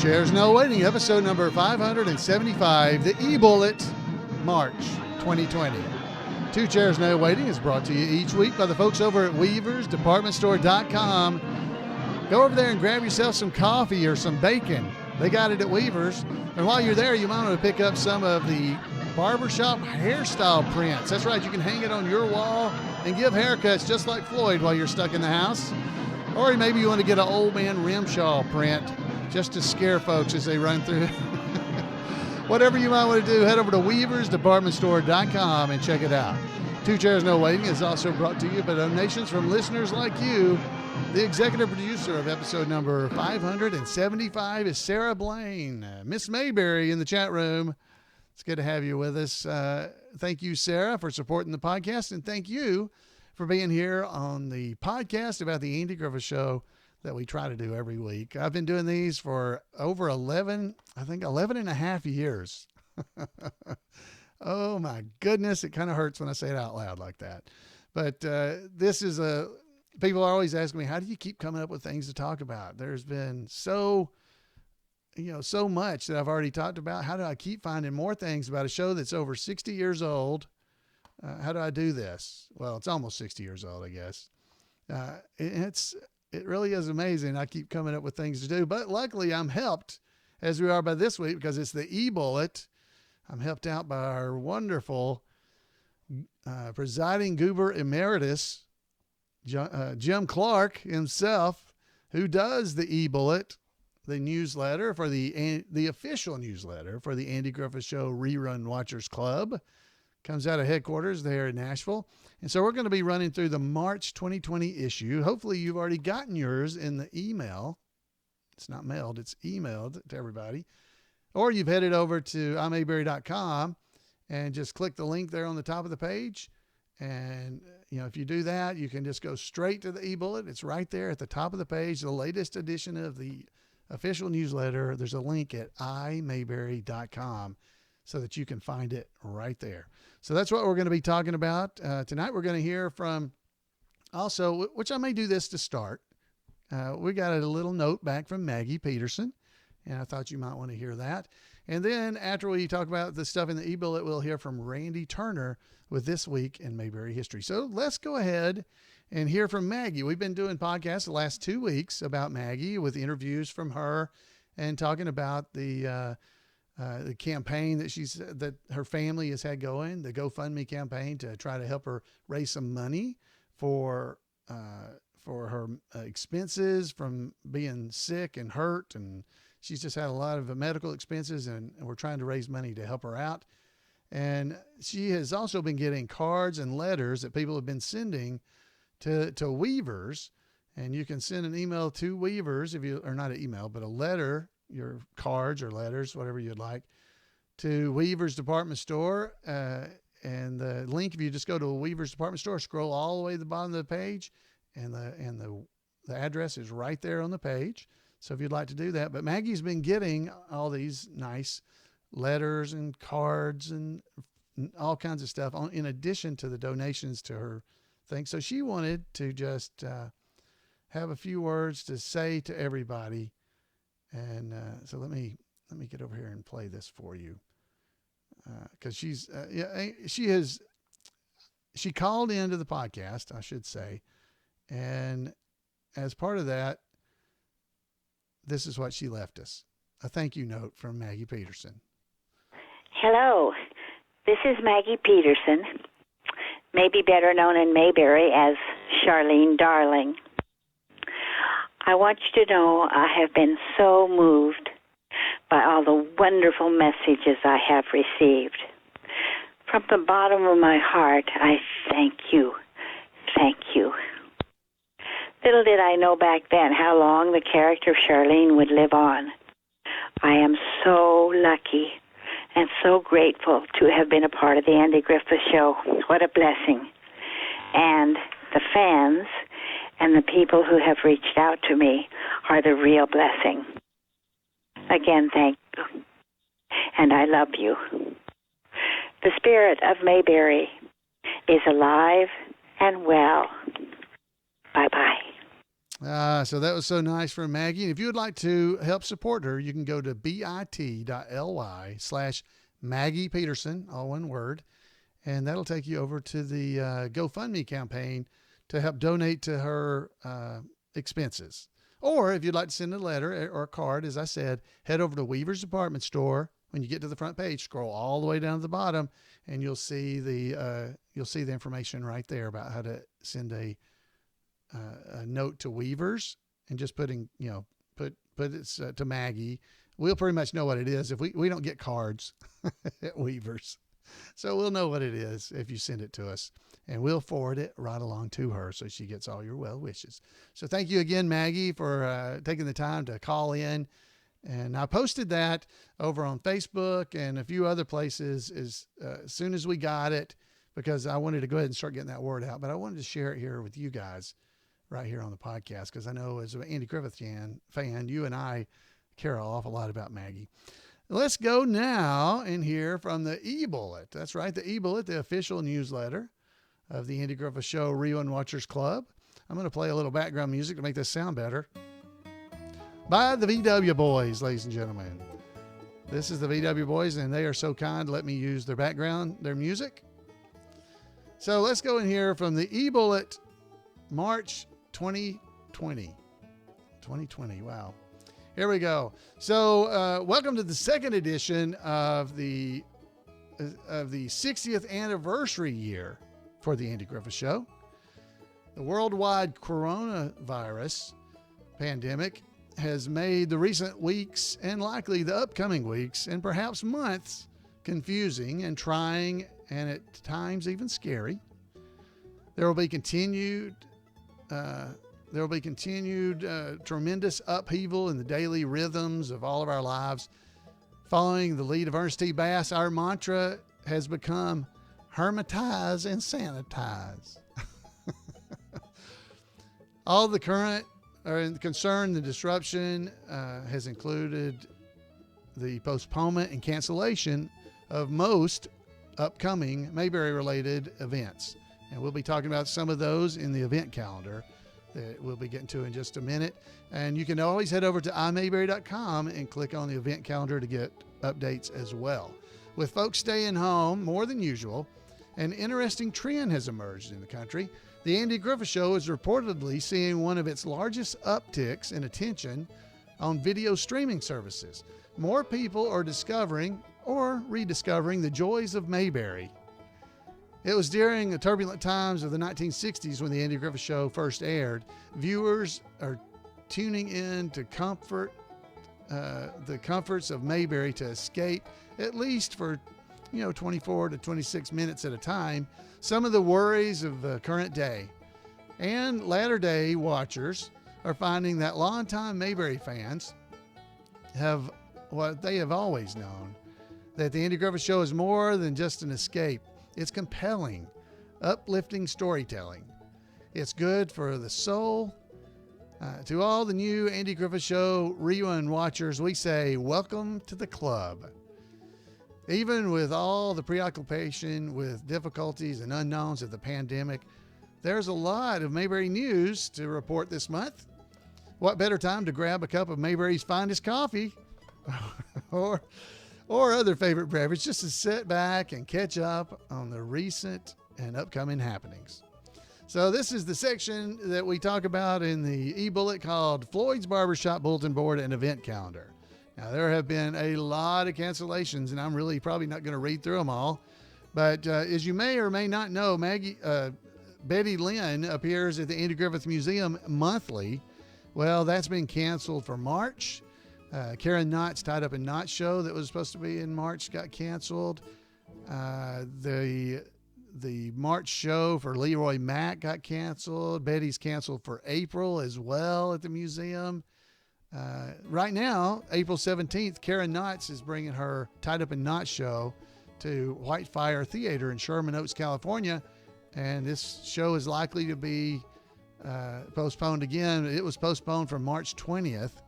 Chairs No Waiting, episode number 575, the eBullet, March 2020. Two Chairs No Waiting is brought to you each week by the folks over at WeaversDepartmentStore.com. Go over there and grab yourself some coffee or some bacon. They got it at Weavers. And while you're there, you might want to pick up some of the barbershop hairstyle prints. That's right, you can hang it on your wall and give haircuts just like Floyd while you're stuck in the house. Or maybe you want to get an old man rimshaw print just to scare folks as they run through. Whatever you might want to do, head over to WeaversDepartmentStore.com and check it out. Two Chairs No Waiting is also brought to you by donations from listeners like you. The executive producer of episode number 575 is Sarah Blaine. Miss Mayberry in the chat room. It's good to have you with us. Thank you, Sarah, for supporting the podcast, and thank you for being here on the podcast about the Andy Griffith Show that we try to do every week. I've been doing these for over 11 and a half years. Oh my goodness. It kind of hurts when I say it out loud like that. But this is people are always asking me, how do you keep coming up with things to talk about? There's been so much that I've already talked about. How do I keep finding more things about a show that's over 60 years old? How do I do this? Well, it's almost 60 years old, I guess. It really is amazing. I keep coming up with things to do, but luckily I'm helped as we are by this week because it's the eBullet. I'm helped out by our wonderful presiding goober emeritus, Jim Clark himself, who does the eBullet, the newsletter for the official newsletter for the Andy Griffith Show Rerun Watchers Club. Comes out of headquarters there in Nashville. And so we're going to be running through the March 2020 issue. Hopefully you've already gotten yours in the email. It's not mailed, it's emailed to everybody. Or you've headed over to imayberry.com and just click the link there on the top of the page. And, if you do that, you can just go straight to the eBullet. It's right there at the top of the page, the latest edition of the official newsletter. There's a link at imayberry.com so that you can find it right there. So that's what we're going to be talking about. Tonight we're going to hear from also, which I may do this to start. We got a little note back from Maggie Peterson, and I thought you might want to hear that. And then after we talk about the stuff in the eBullet, we'll hear from Randy Turner with This Week in Mayberry History. So let's go ahead and hear from Maggie. We've been doing podcasts the last 2 weeks about Maggie with interviews from her and talking about the campaign that her family has had going, the GoFundMe campaign to try to help her raise some money for her expenses from being sick and hurt. And she's just had a lot of medical expenses, and we're trying to raise money to help her out. And she has also been getting cards and letters that people have been sending to Weavers. And you can send an email to Weavers or not an email, but a letter, your cards or letters, whatever you'd like, to Weaver's Department Store. And the link, if you just go to a Weaver's Department Store, scroll all the way to the bottom of the page, and the address is right there on the page. So if you'd like to do that. But Maggie's been getting all these nice letters and cards and all kinds of stuff in addition to the donations to her thing. So she wanted to just have a few words to say to everybody. And so let me get over here and play this for you. Cause she called into the podcast, I should say. And as part of that, this is what she left us. A thank you note from Maggie Peterson. Hello, this is Maggie Peterson, maybe better known in Mayberry as Charlene Darling. I want you to know I have been so moved by all the wonderful messages I have received. From the bottom of my heart, I thank you. Thank you. Little did I know back then how long the character of Charlene would live on. I am so lucky and so grateful to have been a part of the Andy Griffith Show. What a blessing. And the fans and the people who have reached out to me are the real blessing. Again, thank you. And I love you. The spirit of Mayberry is alive and well. Bye-bye. So that was so nice from Maggie. And if you would like to help support her, you can go to bit.ly/Maggie Peterson, all one word. And that'll take you over to the GoFundMe campaign to help donate to her expenses. Or if you'd like to send a letter or a card, as I said, head over to Weaver's Department Store. When you get to the front page, scroll all the way down to the bottom, and you'll see the information right there about how to send a note to Weavers, and just put it to Maggie. We'll pretty much know what it is if we don't get cards at Weavers. So we'll know what it is if you send it to us, and we'll forward it right along to her so she gets all your well wishes. So thank you again, Maggie, for taking the time to call in. And I posted that over on Facebook and a few other places as soon as we got it, because I wanted to go ahead and start getting that word out. But I wanted to share it here with you guys right here on the podcast, because I know as an Andy Griffith fan, you and I care an awful lot about Maggie. Let's go now and hear from the eBullet. That's right, the eBullet, the official newsletter of the Andy Griffith Show Rerun Watchers Club. I'm going to play a little background music to make this sound better. By the VW Boys, ladies and gentlemen. This is the VW Boys, and they are so kind to let me use their background, their music. So let's go and hear from the eBullet, March 2020. 2020, wow. Here we go. So welcome to the second edition of the 60th anniversary year for the Andy Griffith Show. The worldwide coronavirus pandemic has made the recent weeks, and likely the upcoming weeks and perhaps months, confusing and trying, and at times even scary. There will be continued tremendous upheaval in the daily rhythms of all of our lives. Following the lead of Ernest T. Bass, our mantra has become hermetize and sanitize. All the current concern, the disruption has included the postponement and cancellation of most upcoming Mayberry-related events. And we'll be talking about some of those in the event calendar that we'll be getting to in just a minute. And you can always head over to imayberry.com and click on the event calendar to get updates as well. With folks staying home more than usual, an interesting trend has emerged in the country. The Andy Griffith Show is reportedly seeing one of its largest upticks in attention on video streaming services. More people are discovering or rediscovering the joys of Mayberry. It was during the turbulent times of the 1960s when the Andy Griffith Show first aired. Viewers are tuning in to the comforts of Mayberry to escape, at least for 24 to 26 minutes at a time, some of the worries of the current day. And latter-day watchers are finding that longtime Mayberry fans have what they have always known, that the Andy Griffith Show is more than just an escape. It's compelling, uplifting storytelling. It's good for the soul. To all the new Andy Griffith Show Rerun watchers, we say, welcome to the club. Even with all the preoccupation with difficulties and unknowns of the pandemic, there's a lot of Mayberry news to report this month. What better time to grab a cup of Mayberry's finest coffee or other favorite beverage just to sit back and catch up on the recent and upcoming happenings. So this is the section that we talk about in the eBullet called Floyd's Barbershop Bulletin Board and Event Calendar. Now, there have been a lot of cancellations, and I'm really probably not going to read through them all. But as you may or may not know, Betty Lynn appears at the Andy Griffith Museum monthly. Well, that's been canceled for March. Karen Knott's Tied Up in Knots show that was supposed to be in March got canceled. The March show for Leroy Mack got canceled. Betty's canceled for April as well at the museum. Right now, April 17th, Karen Knott's is bringing her Tied Up in Knots show to Whitefire Theater in Sherman Oaks, California. And this show is likely to be postponed again. It was postponed from March 20th,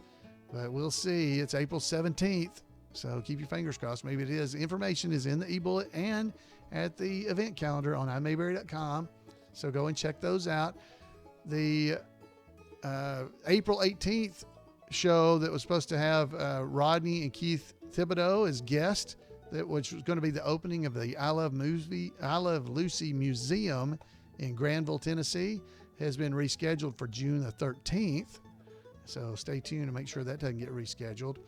but we'll see. It's April 17th. So keep your fingers crossed. Maybe it is. Information is in the eBullet and at the event calendar on imayberry.com. So go and check those out. The April 18th show that was supposed to have Rodney and Keith Thibodeau as guests, which was going to be the opening of the I Love Lucy Museum in Granville, Tennessee, has been rescheduled for June the 13th. So stay tuned to make sure that doesn't get rescheduled.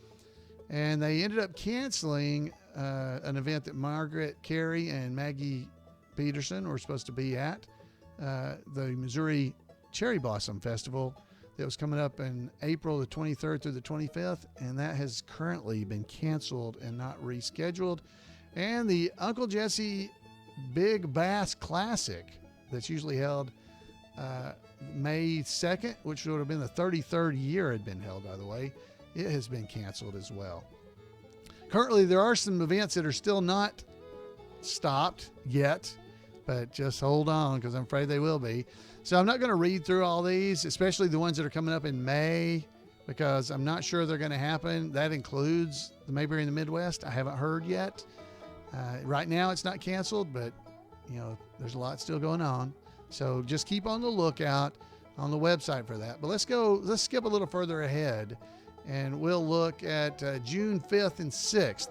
And they ended up canceling an event that Margaret Carey and Maggie Peterson were supposed to be at, the Missouri Cherry Blossom Festival that was coming up in April the 23rd through the 25th, and that has currently been canceled and not rescheduled. And the Uncle Jesse Big Bass Classic that's usually held May 2nd, which would have been the 33rd year it had been held, by the way, it has been canceled as well. Currently, there are some events that are still not stopped yet, but just hold on because I'm afraid they will be. So I'm not going to read through all these, especially the ones that are coming up in May, because I'm not sure they're going to happen. That includes the Mayberry in the Midwest. I haven't heard yet. Right now it's not canceled, but there's a lot still going on. So just keep on the lookout on the website for that. But let's skip a little further ahead, and we'll look at June 5th and 6th.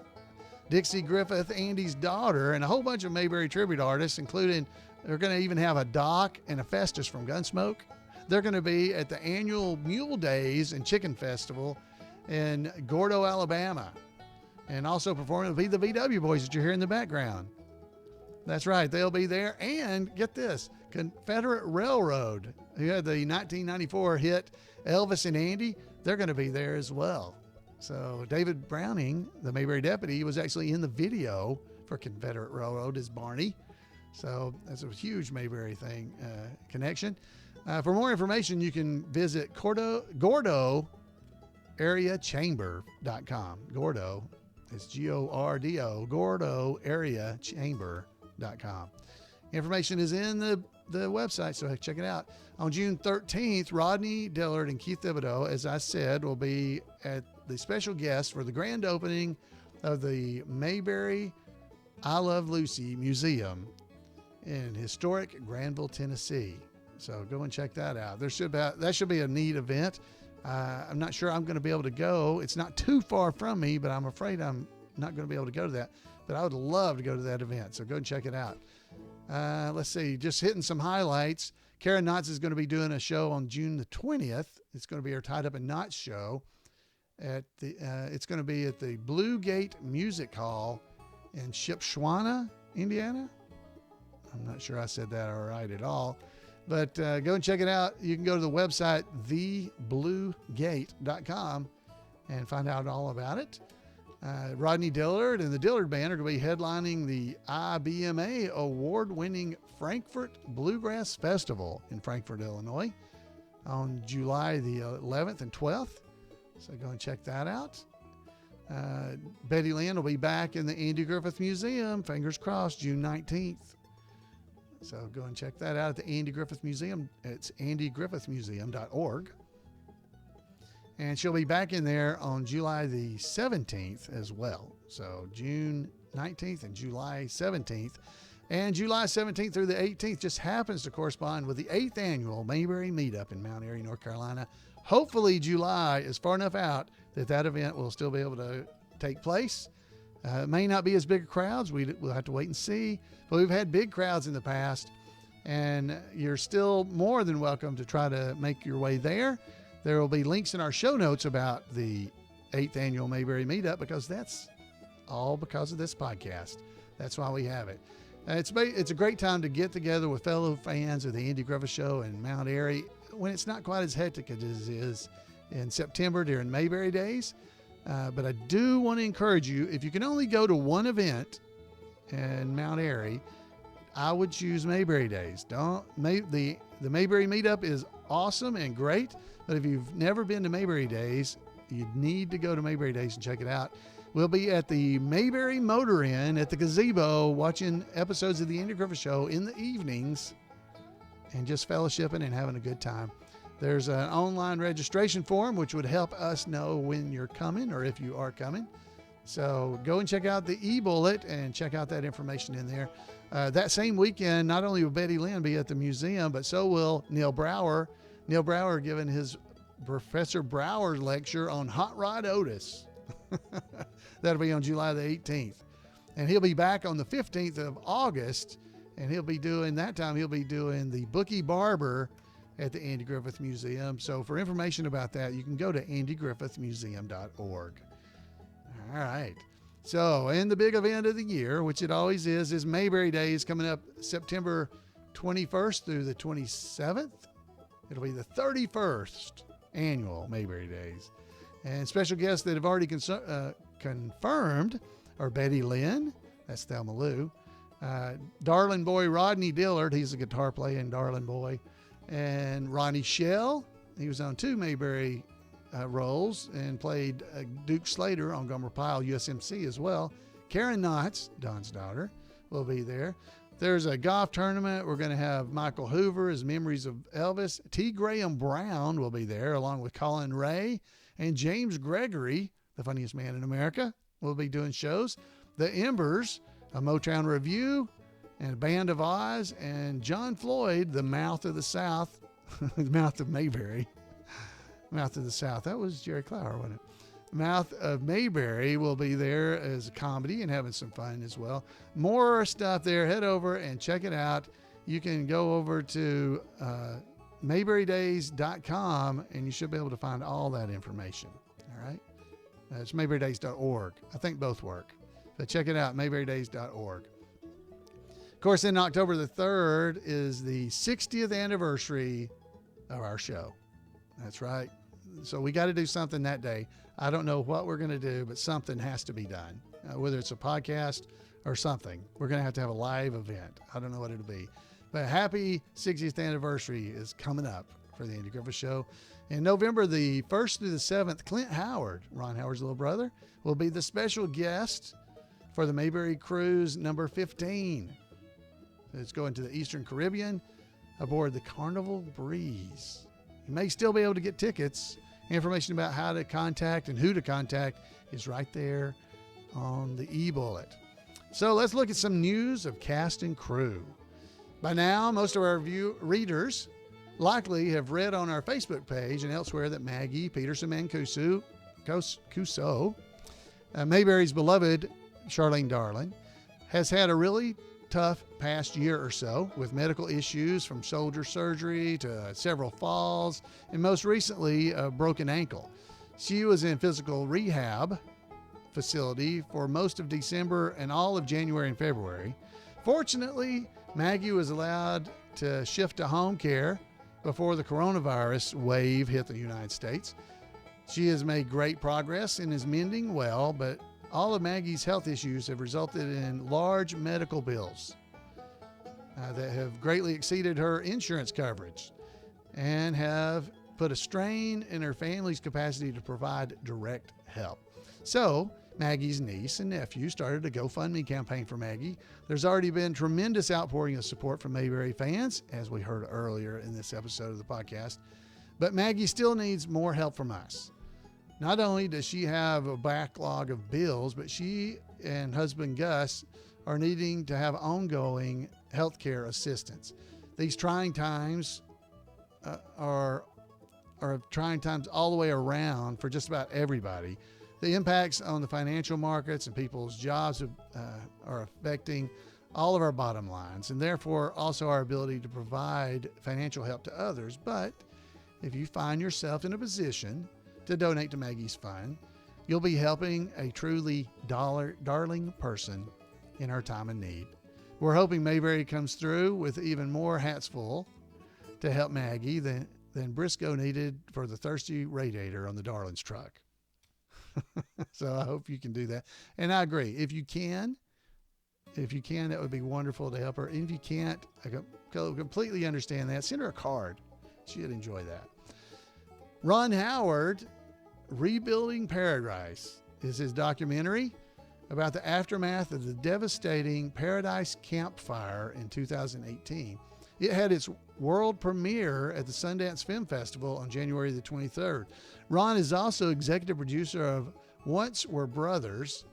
Dixie Griffith, Andy's daughter, and a whole bunch of Mayberry tribute artists, including they're going to even have a Doc and a Festus from Gunsmoke. They're going to be at the annual Mule Days and Chicken Festival in Gordo, Alabama. And also performing will be the VW Boys that you hear in the background. That's right, they'll be there. And get this, Confederate Railroad, who had the 1994 hit Elvis and Andy, they're going to be there as well. So David Browning, the Mayberry deputy, was actually in the video for Confederate Railroad as Barney. So that's a huge Mayberry thing, connection. For more information, you can visit GordoAreaChamber.com. Gordo, it's Gordo, GordoAreaChamber.com. Information is in the website, so check it out. On June 13th, Rodney Dillard and Keith Thibodeau, as I said, will be at the special guest for the grand opening of the Mayberry I Love Lucy Museum in historic Granville, Tennessee. So go and check that out. That should be a neat event. I'm not sure I'm going to be able to go. It's not too far from me, but I'm afraid I'm not going to be able to go to that. But I would love to go to that event. So go and check it out. Let's see, just hitting some highlights. Karen Knotts is going to be doing a show on June the 20th. It's going to be her Tied Up in Knots show. It's going to be at the Blue Gate Music Hall in Shipshewana, Indiana. I'm not sure I said that all right at all. But go and check it out. You can go to the website, thebluegate.com, and find out all about it. Rodney Dillard and the Dillard Band are going to be headlining the IBMA award-winning Frankfurt Bluegrass Festival in Frankfort, Illinois on July the 11th and 12th. So go and check that out. Betty Lynn will be back in the Andy Griffith Museum, fingers crossed, June 19th. So go and check that out at the Andy Griffith Museum. It's andygriffithmuseum.org. And she'll be back in there on July the 17th as well. So June 19th and July 17th. And July 17th through the 18th just happens to correspond with the 8th annual Mayberry Meetup in Mount Airy, North Carolina. Hopefully July is far enough out that event will still be able to take place. It may not be as big crowds. We'll have to wait and see. But we've had big crowds in the past, and you're still more than welcome to try to make your way there. There will be links in our show notes about the 8th annual Mayberry Meetup, because that's all because of this podcast. That's why we have it. It's a great time to get together with fellow fans of the Andy Griffith Show in Mount Airy when it's not quite as hectic as it is in September during Mayberry Days. But I do want to encourage you, if you can only go to one event in Mount Airy, I would choose Mayberry Days. The Mayberry Meetup is awesome and great, but if you've never been to Mayberry Days, you need to go to Mayberry Days and check it out. We'll be at the Mayberry Motor Inn at the gazebo watching episodes of the Andy Griffith Show in the evenings and just fellowshipping and having a good time. There's an online registration form which would help us know when you're coming or if you are coming. So go and check out the eBullet and check out that information in there. That same weekend, not only will Betty Lynn be at the museum, but so will Neil Brower. Neil Brower giving his Professor Brower lecture on Hot Rod Otis. That'll be on July the 18th. And he'll be back on the 15th of August, and he'll be doing the Bookie Barber at the Andy Griffith Museum. So for information about that, you can go to andygriffithmuseum.org. All right. So, and the big event of the year, which it always is Mayberry Days coming up September 21st through the 27th. It'll be the 31st annual Mayberry Days. And special guests that have already confirmed are Betty Lynn, that's Thelma Lou, Darlin' Boy Rodney Dillard, he's a guitar player in Darlin' Boy, and Ronnie Shell, he was on 2 Mayberry roles and played Duke Slater on Gomer Pyle USMC as well. Karen Knotts, Don's daughter, will be there. There's a golf tournament. We're going to have Michael Hoover, his Memories of Elvis. T. Graham Brown will be there, along with Colin Ray. And James Gregory, the funniest man in America, will be doing shows. The Embers, a Motown Review, and Band of Oz, and John Floyd, the Mouth of the South, the Mouth of Mayberry. Mouth of the South. That was Jerry Clower, wasn't it? Mouth of Mayberry will be there as a comedy and having some fun as well. More stuff there. Head over and check it out. You can go over to mayberrydays.com and you should be able to find all that information. All right. It's mayberrydays.org. I think both work. But check it out, mayberrydays.org. Of course, in October the 3rd is the 60th anniversary of our show. That's right. So we got to do something that day. I don't know what we're going to do, but something has to be done, whether it's a podcast or something. We're going to have a live event. I don't know what it'll be. But happy 60th anniversary is coming up for the Andy Griffith Show. In November the 1st through the 7th, Clint Howard, Ron Howard's little brother, will be the special guest for the Mayberry Cruise number 15. It's going to the Eastern Caribbean aboard the Carnival Breeze. You may still be able to get tickets. Information about how to contact and who to contact is right there on the eBullet. So let's look at some news of cast and crew. By now, most of our readers likely have read on our Facebook page and elsewhere that Maggie Peterson Mancuso, Mayberry's beloved Charlene Darling, has had a really tough past year or so with medical issues from shoulder surgery to several falls and most recently a broken ankle. She was in physical rehab facility for most of December and all of January and February. Fortunately, Maggie was allowed to shift to home care before the coronavirus wave hit the United States. She has made great progress and is mending well, but all of Maggie's health issues have resulted in large medical bills that have greatly exceeded her insurance coverage and have put a strain in her family's capacity to provide direct help. So Maggie's niece and nephew started a GoFundMe campaign for Maggie. There's already been tremendous outpouring of support from Mayberry fans, as we heard earlier in this episode of the podcast. But Maggie still needs more help from us. Not only does she have a backlog of bills, but she and husband Gus are needing to have ongoing healthcare assistance. These trying times are trying times all the way around for just about everybody. The impacts on the financial markets and people's jobs are affecting all of our bottom lines and therefore also our ability to provide financial help to others. But if you find yourself in a position to donate to Maggie's fund, you'll be helping a truly darling person in her time of need. We're hoping Mayberry comes through with even more hats full to help Maggie than Briscoe needed for the thirsty radiator on the Darling's truck. So I hope you can do that. And I agree. If you can, that would be wonderful to help her. And if you can't, I completely understand that. Send her a card. She'd enjoy that. Ron Howard, Rebuilding Paradise, is his documentary about the aftermath of the devastating Paradise Camp Fire in 2018. It had its world premiere at the Sundance Film Festival on January the 23rd. Ron is also executive producer of Once Were Brothers,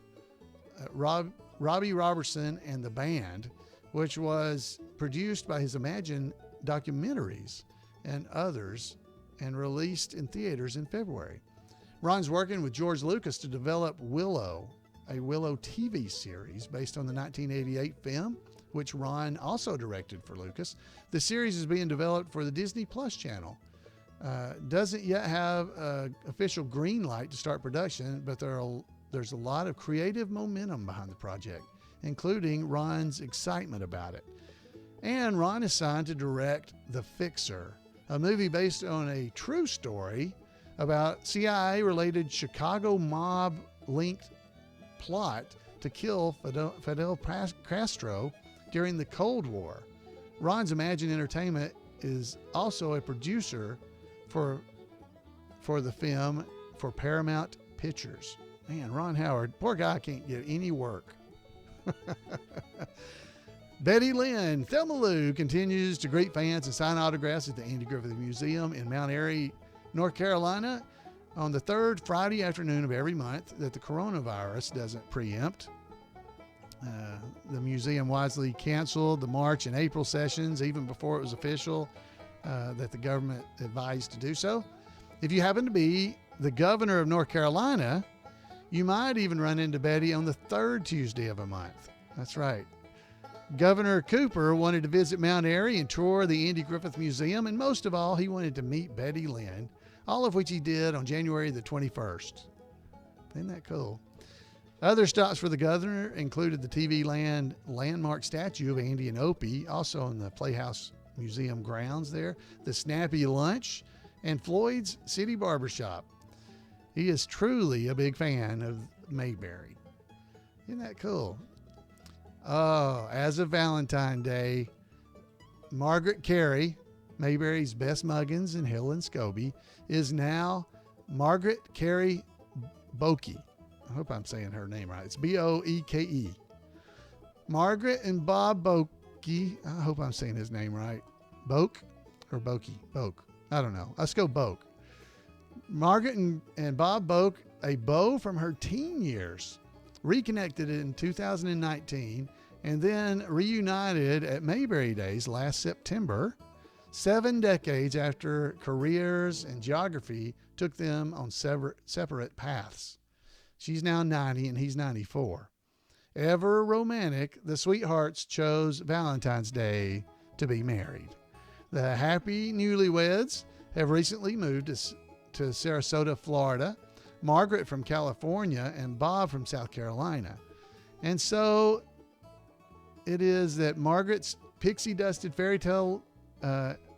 Robbie Robertson and the Band, which was produced by his Imagine Documentaries and others and released in theaters in February. Ron's working with George Lucas to develop Willow, a Willow TV series based on the 1988 film, which Ron also directed for Lucas. The series is being developed for the Disney Plus channel. Doesn't yet have official green light to start production, but there's a lot of creative momentum behind the project, including Ron's excitement about it. And Ron is signed to direct The Fixer, a movie based on a true story about CIA-related Chicago mob-linked plot to kill Fidel Castro during the Cold War. Ron's Imagine Entertainment is also a producer for the film for Paramount Pictures. Man, Ron Howard, poor guy, can't get any work. Betty Lynn, Thelma Lou continues to greet fans and sign autographs at the Andy Griffith Museum in Mount Airy, North Carolina on the third Friday afternoon of every month that the coronavirus doesn't preempt. The museum wisely canceled the March and April sessions even before it was official that the government advised to do so. If you happen to be the governor of North Carolina, you might even run into Betty on the third Tuesday of a month. That's right. Governor Cooper wanted to visit Mount Airy and tour the Andy Griffith Museum, and most of all, he wanted to meet Betty Lynn, all of which he did on January the 21st. Isn't that cool? Other stops for the governor included the TV Land landmark statue of Andy and Opie, also in the Playhouse Museum grounds there, the Snappy Lunch, and Floyd's City Barbershop. He is truly a big fan of Mayberry. Isn't that cool? Oh, as of Valentine's Day, Margaret Carey, Mayberry's best muggins in Hill and Scobie, is now Margaret Carey Boeke. I hope I'm saying her name right. It's Boeke. Margaret and Bob Boeke. I hope I'm saying his name right. Boke or Boeke? Boke. I don't know. Let's go Boke. Margaret and Bob Boke, a beau from her teen years, reconnected in 2019 and then reunited at Mayberry Days last September, 7 decades after careers and geography took them on separate paths. She's now 90 and he's 94. Ever romantic, the sweethearts chose Valentine's Day to be married. The happy newlyweds have recently moved to Sarasota, Florida, Margaret from California and Bob from South Carolina. And so it is that Margaret's pixie dusted fairy tale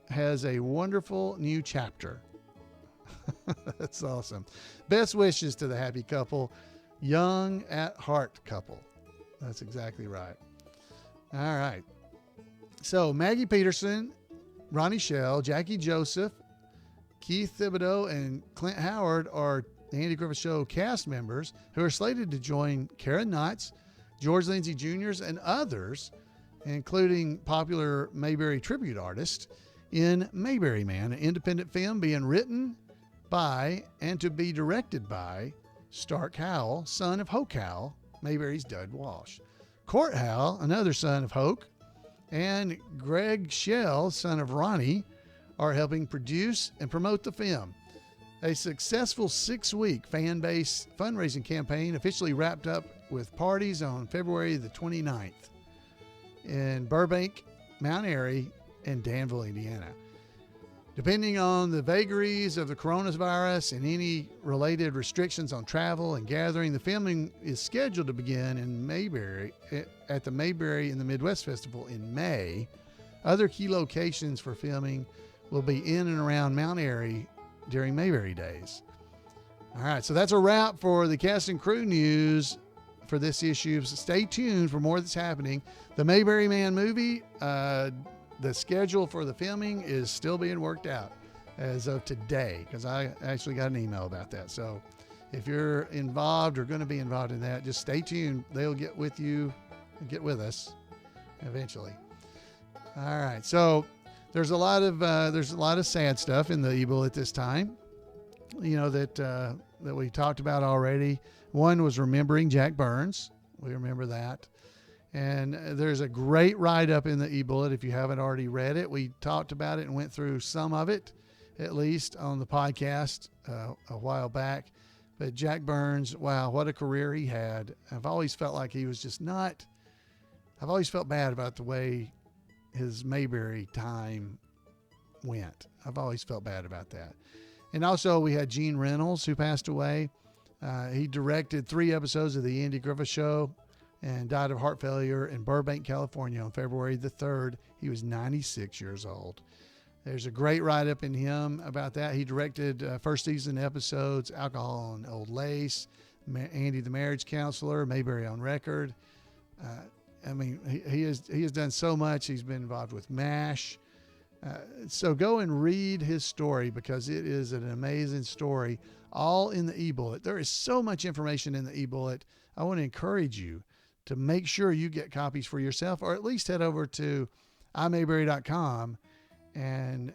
has a wonderful new chapter. That's awesome. Best wishes to the happy couple, young at heart couple. That's exactly right. All right. So Maggie Peterson, Ronnie Shell, Jackie Joseph, Keith Thibodeau, and Clint Howard are the Andy Griffith Show cast members who are slated to join Karen Knotts, George Lindsay Jr., and others, including popular Mayberry tribute artist, in Mayberry Man, an independent film being written by and to be directed by Stark Howell, son of Hoke Howell, Mayberry's Dud Walsh. Court Howell, another son of Hoke, and Greg Shell, son of Ronnie, are helping produce and promote the film. A successful 6-week fan-based fundraising campaign officially wrapped up with parties on February the 29th in Burbank, Mount Airy, and Danville, Indiana. Depending on the vagaries of the coronavirus and any related restrictions on travel and gathering, the filming is scheduled to begin in Mayberry at the Mayberry in the Midwest Festival in May. Other key locations for filming will be in and around Mount Airy during Mayberry Days. All right, so that's a wrap for the cast and crew news for this issue. So stay tuned for more that's happening. The Mayberry Man movie, the schedule for the filming is still being worked out as of today, because I actually got an email about that. So if you're involved or going to be involved in that, just stay tuned. They'll get with you and get with us eventually. All right, so there's a lot of sad stuff in the eBullet this time, you know, that we talked about already. One was remembering Jack Burns. We remember that. And there's a great write-up in the eBullet if you haven't already read it. We talked about it and went through some of it. at least on the podcast a while back. But Jack Burns, wow, what a career he had. I've always felt like he was just not, I've always felt bad about the way his Mayberry time went. I've always felt bad about that. And also we had Gene Reynolds, who passed away. He directed 3 episodes of the Andy Griffith Show and died of heart failure in Burbank, California on February the 3rd. He was 96 years old. There's a great write-up in him about that. He directed first season episodes, Alcohol and Old Lace, Andy the Marriage Counselor, Mayberry on Record. I mean, he has done so much. He's been involved with MASH. So go and read his story, because it is an amazing story, all in the eBullet. There is so much information in the eBullet. I want to encourage you to make sure you get copies for yourself, or at least head over to imayberry.com and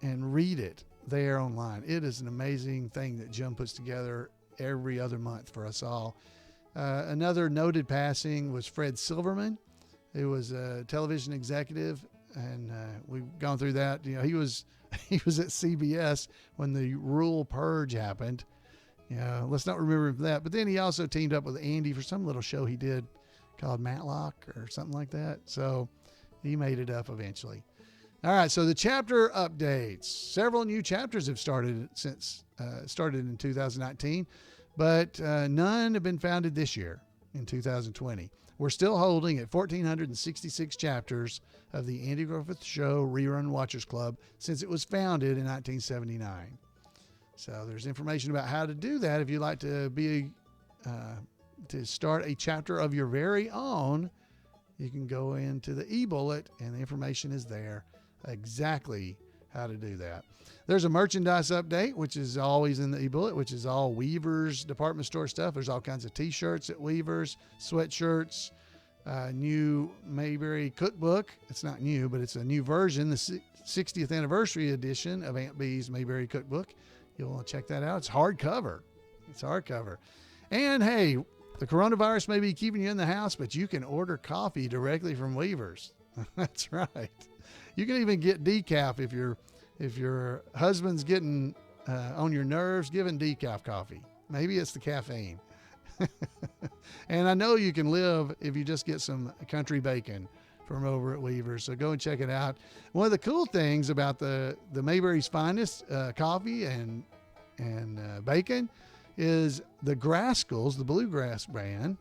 read it there online. It is an amazing thing that Jim puts together every other month for us all. Another noted passing was Fred Silverman, who was a television executive, and we've gone through that. You know, he was at CBS when the rural purge happened. Let's not remember him for that. But then he also teamed up with Andy for some little show he did called Matlock or something like that. So he made it up eventually. All right, so the chapter updates. Several new chapters have started in 2019, but none have been founded this year in 2020. We're still holding at 1,466 chapters of the Andy Griffith Show Rerun Watchers Club since it was founded in 1979. So there's information about how to do that. If you'd like to to start a chapter of your very own, you can go into the eBullet, and the information is there exactly how to do that. There's a merchandise update, which is always in the eBullet, which is all Weaver's department store stuff. There's all kinds of t-shirts at Weaver's, sweatshirts, new Mayberry cookbook. It's not new, but it's a new version, the 60th anniversary edition of Aunt Bee's Mayberry cookbook. You'll want to check that out. It's hardcover. And hey, the coronavirus may be keeping you in the house, but you can order coffee directly from Weaver's. That's right. You can even get decaf if your husband's getting on your nerves. Give him decaf coffee. Maybe it's the caffeine. And I know you can live if you just get some country bacon from over at Weaver's. So go and check it out. One of the cool things about the Mayberry's Finest coffee and bacon is the Grascals, the bluegrass band.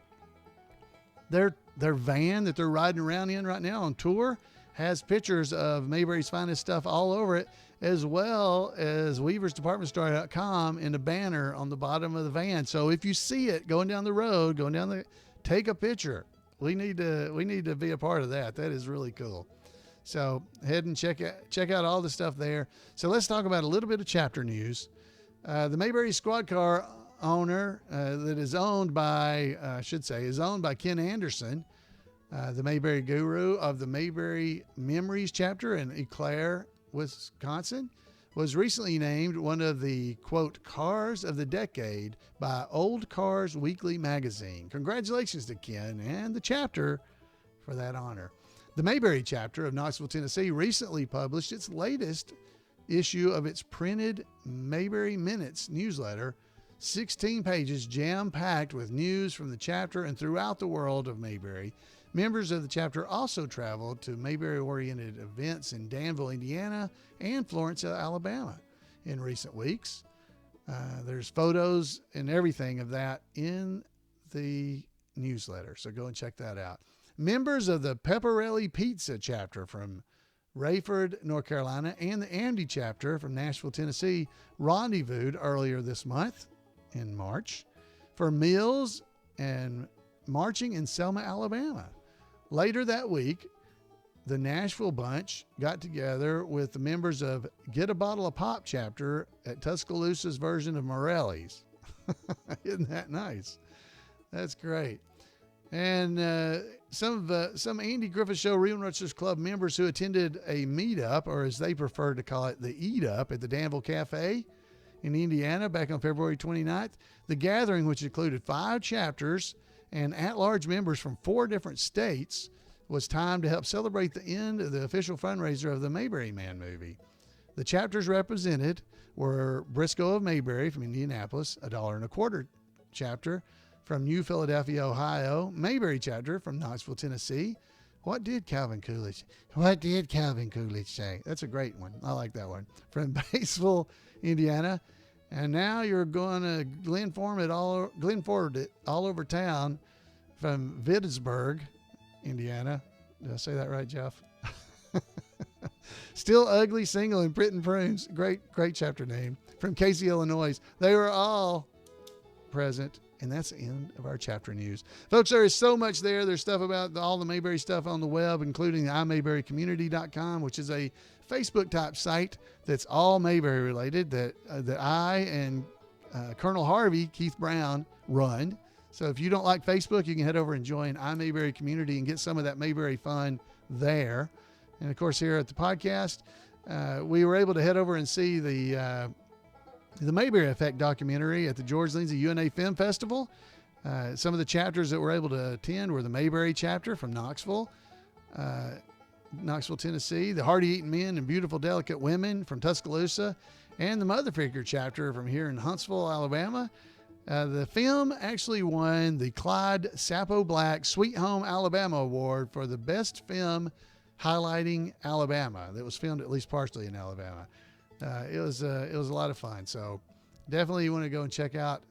Their van that they're riding around in right now on tour has pictures of Mayberry's Finest stuff all over it, as well as weaversdepartmentstore.com in a banner on the bottom of the van. So if you see it going down the road, take a picture. We need to be a part of that. That is really cool. So head and check out all the stuff there. So let's talk about a little bit of chapter news. The Mayberry squad car owner that is owned by Ken Anderson, the Mayberry guru of the Mayberry Memories chapter in Eau Claire, Wisconsin, was recently named one of the, quote, cars of the decade by Old Cars Weekly magazine. Congratulations to Ken and the chapter for that honor. The Mayberry chapter of Knoxville, Tennessee recently published its latest issue of its printed Mayberry Minutes newsletter, 16 pages jam-packed with news from the chapter and throughout the world of Mayberry. Members of the chapter also traveled to Mayberry-oriented events in Danville, Indiana, and Florence, Alabama in recent weeks. There's photos and everything of that in the newsletter, so go and check that out. Members of the Pepperelli Pizza chapter from Rayford, North Carolina, and the Andy chapter from Nashville, Tennessee rendezvoused earlier this month in March for meals and marching in Selma, Alabama. Later that week, the Nashville bunch got together with the members of Get a Bottle of Pop chapter at Tuscaloosa's version of Morelli's. Isn't that nice? That's great. And some Andy Griffith Show Rerun Watchers Club members who attended a meetup, or as they prefer to call it, the Eat Up at the Danville Cafe in Indiana back on February 29th. The gathering, which included 5 chapters and at-large members from 4 different states, was timed to help celebrate the end of the official fundraiser of the Mayberry Man movie. The chapters represented were Briscoe of Mayberry from Indianapolis, $1.25 chapter from New Philadelphia, Ohio, Mayberry chapter from Knoxville, Tennessee. What did Calvin Coolidge say? That's a great one. I like that one. From Batesville, Indiana. And now you're going to Glenford it all over town from Vittesburg, Indiana. Did I say that right, Jeff? Still Ugly, Single, and Prittin' Prunes. Great chapter name. From Casey, Illinois. They were all present. And that's the end of our chapter news. Folks, there is so much there. There's stuff about all the Mayberry stuff on the web, including the iMayberryCommunity.com, which is a Facebook-type site that's all Mayberry related that I and Colonel Harvey, Keith Brown, run. So if you don't like Facebook, you can head over and join iMayberry Community and get some of that Mayberry fun there. And, of course, here at the podcast, we were able to head over and see the Mayberry Effect documentary at the George Lindsay UNA Film Festival. Some of the chapters that we're able to attend were the Mayberry chapter from Knoxville, Tennessee, the Hearty Eating Men and Beautiful Delicate Women from Tuscaloosa, and the Mother Figure chapter from here in Huntsville, Alabama. The film actually won the Clyde Sapo Black Sweet Home Alabama Award for the best film highlighting Alabama that was filmed at least partially in Alabama. It was a lot of fun. So definitely you want to go and check out.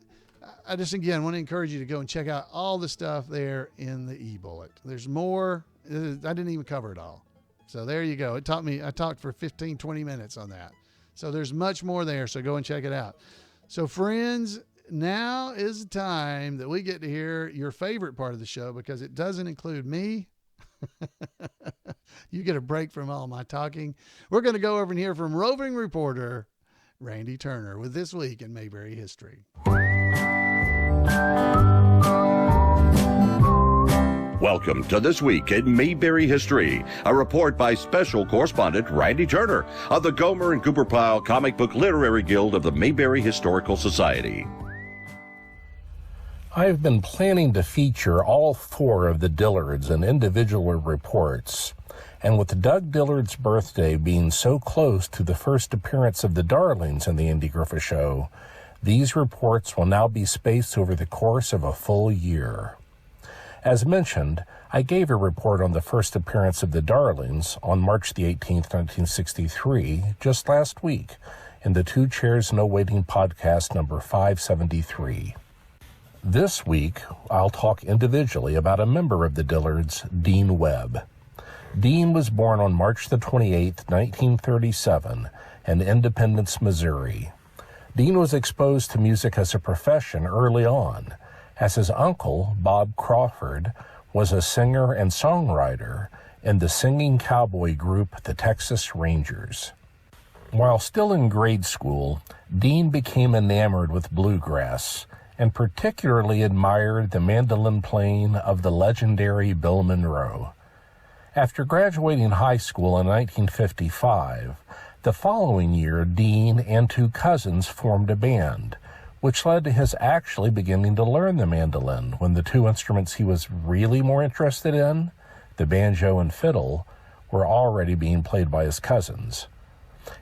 I just, again, want to encourage you to go and check out all the stuff there in the eBullet. There's more. I didn't even cover it all. So there you go. I talked for 15, 20 minutes on that. So there's much more there. So go and check it out. So friends, now is the time that we get to hear your favorite part of the show, because it doesn't include me. You get a break from all my talking. We're going to go over and hear from roving reporter Randy Turner with This Week in Mayberry History. Welcome to This Week in Mayberry History, a report by special correspondent Randy Turner of the Gomer and Cooper Pyle Comic Book Literary Guild of the Mayberry Historical Society. I've been planning to feature all four of the Dillards in individual reports, and with Doug Dillard's birthday being so close to the first appearance of the Darlings in the Andy Griffith Show, these reports will now be spaced over the course of a full year. As mentioned, I gave a report on the first appearance of the Darlings on March the 18th, 1963, just last week, in the Two Chairs No Waiting podcast number 573. This week, I'll talk individually about a member of the Dillards, Dean Webb. Dean was born on March the 28th, 1937, in Independence, Missouri. Dean was exposed to music as a profession early on, as his uncle, Bob Crawford, was a singer and songwriter in the singing cowboy group the Texas Rangers. While still in grade school, Dean became enamored with bluegrass, and particularly admired the mandolin playing of the legendary Bill Monroe. After graduating high school in 1955, the following year, Dean and two cousins formed a band, which led to his actually beginning to learn the mandolin when the two instruments he was really more interested in, the banjo and fiddle, were already being played by his cousins.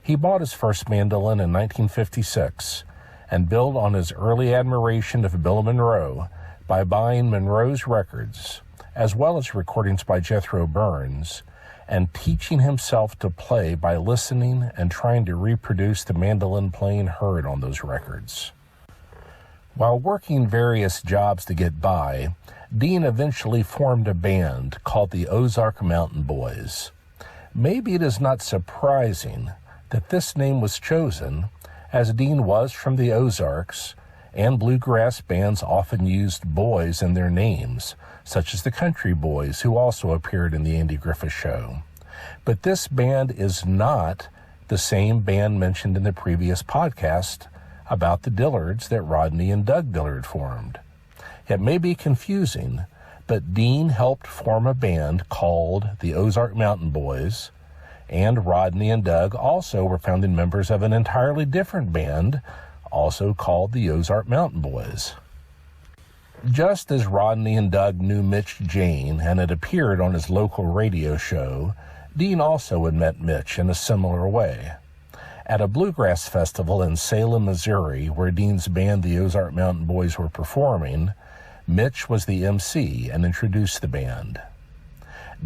He bought his first mandolin in 1956 and built on his early admiration of Bill Monroe by buying Monroe's records, as well as recordings by Jethro Burns, and teaching himself to play by listening and trying to reproduce the mandolin playing heard on those records. While working various jobs to get by, Dean eventually formed a band called the Ozark Mountain Boys. Maybe it is not surprising that this name was chosen, as Dean was from the Ozarks, and bluegrass bands often used boys in their names, such as the Country Boys, who also appeared in the Andy Griffith Show. But this band is not the same band mentioned in the previous podcast about the Dillards that Rodney and Doug Dillard formed. It may be confusing, but Dean helped form a band called the Ozark Mountain Boys, and Rodney and Doug also were founding members of an entirely different band, also called the Ozark Mountain Boys. Just as Rodney and Doug knew Mitch Jane and had appeared on his local radio show, Dean also had met Mitch in a similar way. At a bluegrass festival in Salem, Missouri, where Dean's band, the Ozark Mountain Boys, were performing, Mitch was the MC and introduced the band.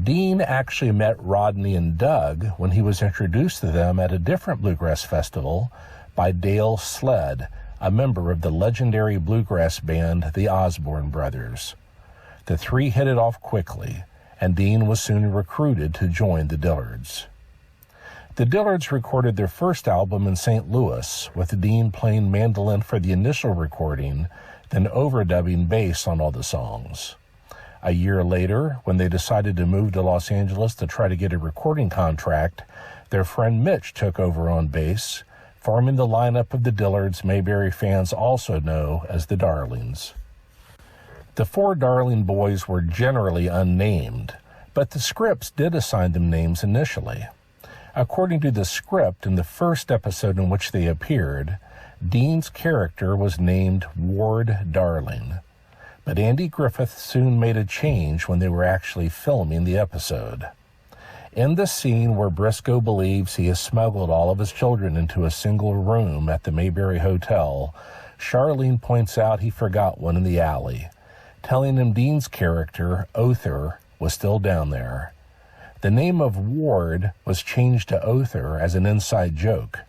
Dean actually met Rodney and Doug when he was introduced to them at a different bluegrass festival by Dale Sled, a member of the legendary bluegrass band, the Osborne Brothers. The three hit it off quickly, and Dean was soon recruited to join the Dillards. The Dillards recorded their first album in St. Louis, with Dean playing mandolin for the initial recording, then overdubbing bass on all the songs. A year later, when they decided to move to Los Angeles to try to get a recording contract, their friend Mitch took over on bass, forming the lineup of the Dillards Mayberry fans also know as the Darlings. The four Darling boys were generally unnamed, but the scripts did assign them names initially. According to the script, in the first episode in which they appeared, Dean's character was named Ward Darling. But Andy Griffith soon made a change when they were actually filming the episode. In the scene where Briscoe believes he has smuggled all of his children into a single room at the Mayberry Hotel, Charlene points out he forgot one in the alley, telling him Dean's character, Other, was still down there. The name of Ward was changed to Other as an inside joke.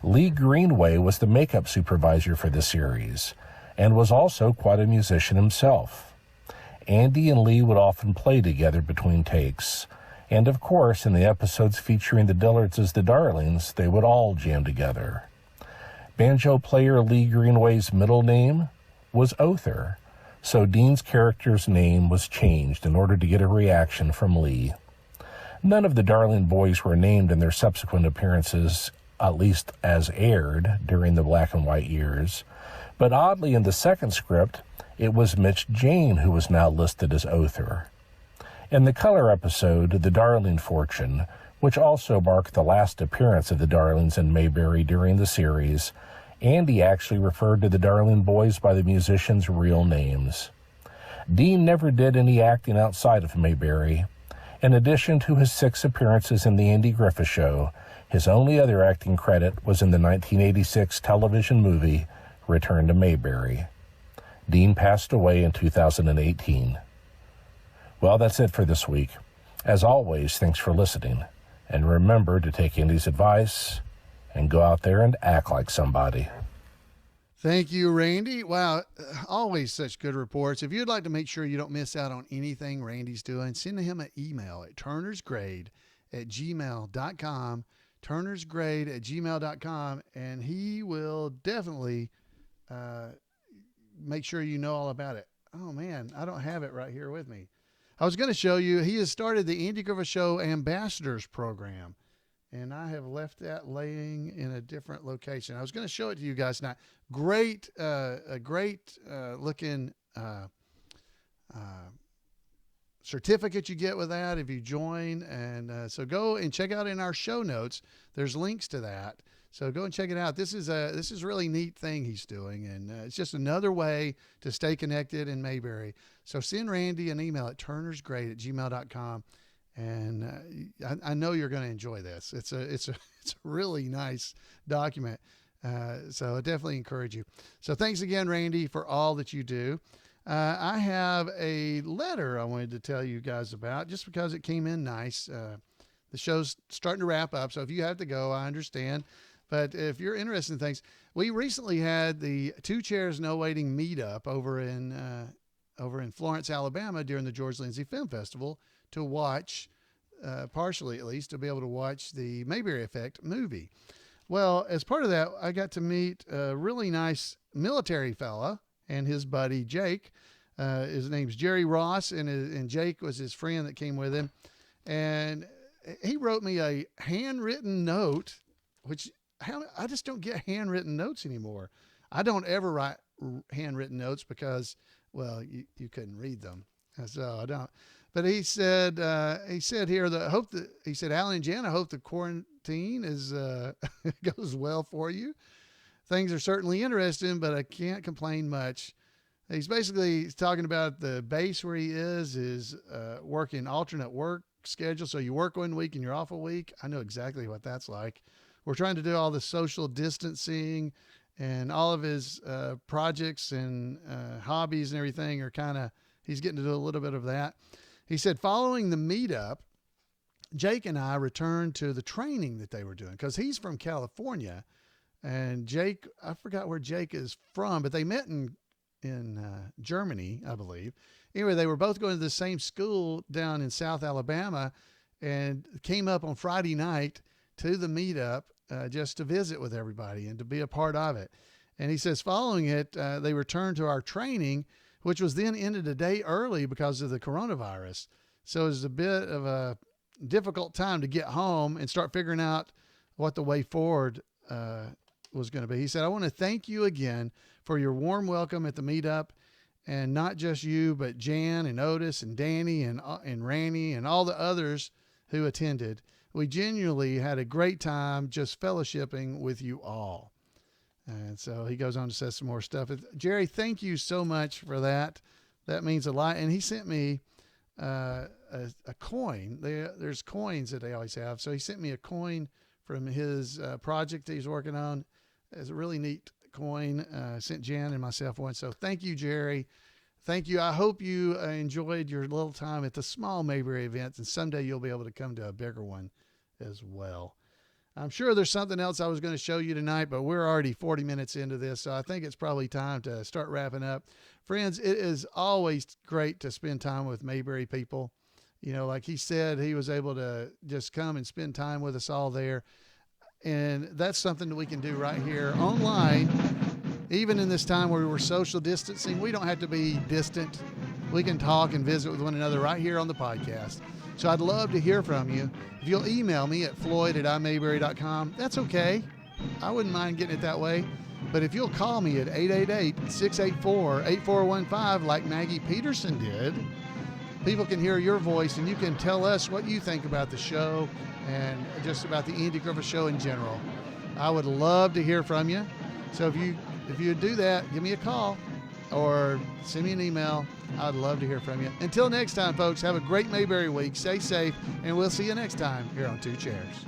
Lee Greenway was the makeup supervisor for the series, and was also quite a musician himself. Andy and Lee would often play together between takes, and of course, in the episodes featuring the Dillards as the Darlings, they would all jam together. Banjo player Lee Greenway's middle name was Other, so Dean's character's name was changed in order to get a reaction from Lee. None of the Darling boys were named in their subsequent appearances, at least as aired during the black and white years, but oddly in the second script, it was Mitch Jane who was now listed as Other. In the color episode, The Darling Fortune, which also marked the last appearance of the Darlings in Mayberry during the series, Andy actually referred to the Darling boys by the musicians' real names. Dean never did any acting outside of Mayberry. In addition to his 6 appearances in The Andy Griffith Show, his only other acting credit was in the 1986 television movie Return to Mayberry. Dean passed away in 2018. Well, that's it for this week. As always, thanks for listening. And remember to take Andy's advice and go out there and act like somebody. Thank you, Randy. Wow, always such good reports. If you'd like to make sure you don't miss out on anything Randy's doing, send him an email at turnersgrade@gmail.com, turnersgrade@gmail.com, and he will definitely make sure you know all about it. Oh, man, I don't have it right here with me. I was going to show you, he has started the Andy Griffith Show Ambassadors Program, and I have left that laying in a different location. I was going to show it to you guys tonight. Great, a great looking certificate you get with that if you join. And so go and check out in our show notes. There's links to that. So go and check it out. This is a really neat thing he's doing, and it's just another way to stay connected in Mayberry. So send Randy an email at turnersgrade@gmail.com, and I know you're going to enjoy this. It's a really nice document. So I definitely encourage you. So thanks again, Randy, for all that you do. I have a letter I wanted to tell you guys about just because it came in nice. The show's starting to wrap up, so if you have to go, I understand. But if you're interested in things, we recently had the 2 Chairs No Waiting meetup over in Florence, Alabama during the George Lindsay Film Festival to watch, partially at least, to be able to watch the Mayberry Effect movie. Well, as part of that, I got to meet a really nice military fella and his buddy Jake. His name's Jerry Ross, and Jake was his friend that came with him. And he wrote me a handwritten note, which I just don't get handwritten notes anymore. I don't ever write handwritten notes because, well, you couldn't read them. So I don't. But he said here that he said, Alan and Jan, I hope the quarantine goes well for you. Things are certainly interesting, but I can't complain much. He's basically talking about the base where he is working alternate work schedule. So you work one week and you're off a week. I know exactly what that's like. we're trying to do all the social distancing, and all of his projects and hobbies and everything are he's getting to do a little bit of that. He said, following the meetup, Jake and I returned to the training that they were doing, because he's from California, and Jake, I forgot where Jake is from, but they met in Germany, I believe. Anyway, they were both going to the same school down in South Alabama, and came up on Friday night to the meetup just to visit with everybody and to be a part of it. And he says, following it, they returned to our training, which was then ended a day early because of the coronavirus. So it was a bit of a difficult time to get home and start figuring out what the way forward was going to be. He said, I want to thank you again for your warm welcome at the meetup, and not just you, but Jan and Otis and Danny and Randy and all the others who attended. We genuinely had a great time just fellowshipping with you all. And so he goes on to say some more stuff. Jerry, thank you so much for that. That means a lot. And he sent me a coin. There's coins that they always have. So he sent me a coin from his project that he's working on. It's a really neat coin. Sent Jan and myself one. So thank you, Jerry. Thank you. I hope you enjoyed your little time at the small Mayberry events, and someday you'll be able to come to a bigger one as well. I'm sure there's something else I was going to show you tonight, but we're already 40 minutes into this, so I think it's probably time to start wrapping up. Friends, it is always great to spend time with Mayberry people. You know, like he said, he was able to just come and spend time with us all there. And that's something that we can do right here online. Even in this time where we're social distancing, we don't have to be distant. We can talk and visit with one another right here on the podcast. So I'd love to hear from you. If you'll email me at floyd@imayberry.com, that's okay. I wouldn't mind getting it that way. But if you'll call me at 888-684-8415 like Maggie Peterson did, people can hear your voice and you can tell us what you think about the show and just about the Andy Griffith Show in general. I would love to hear from you. So if you do that, give me a call or send me an email. I'd love to hear from you. Until next time, folks, have a great Mayberry week. Stay safe, and we'll see you next time here on Two Chairs.